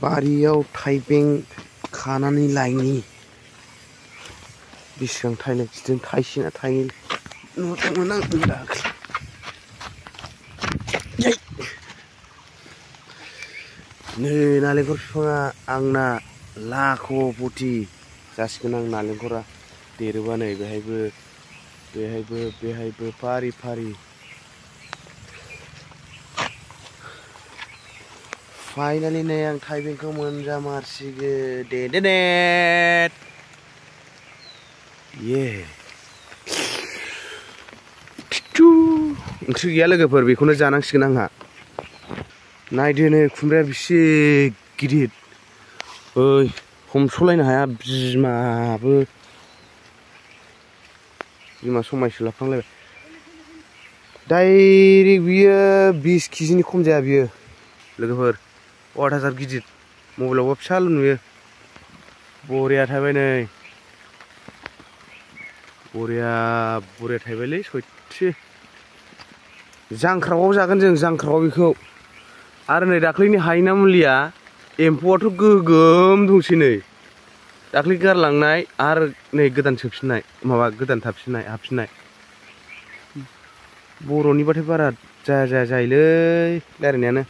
बारियाव थाइबें खानानै लायनि बेसेबां थाइनाय बिदिनो थाइसे ना थाइनै नुदोंमोन आं दाख्लै। नै नालेंखर बिफाङा आंना लाख' फथि जासिगोन आं नालेंखरा देरोबा नै बेहायबो फारि फारि फाइनालि नै आं थाइबेंखौ मोनजामारसिगोन देदेदेट ये ओंख्रि गैया लोगोफोर बेखौनो जानांसिगोन आंहा। नायदो नै खुमब्राया बेसे गिदिर ओइ हमस'लायनो हाया बिमा समायसोलाबफ्लांलायबाय। डाइरेक्ट बियो 20 केजिनि खम जाया बियो लोगोफोर। अवाथासार गिदिर मबाइलावबा फिसाल' नुयो। बरिया थायबाय नै बरिया थायबायलै सयथि जांख्राआव जागोन जों जांख्राआव बेखौ। आरो नै दाख्लैनि हायना मुलिया एम्फौआथ' गोगोम दंसै नै दाख्लै गारलांनाय आरो नै गोदान सोफिननाय माबा गोदान हाबफिननाय। बर'निबाथाय बारा जायोलै रायलायनायानो।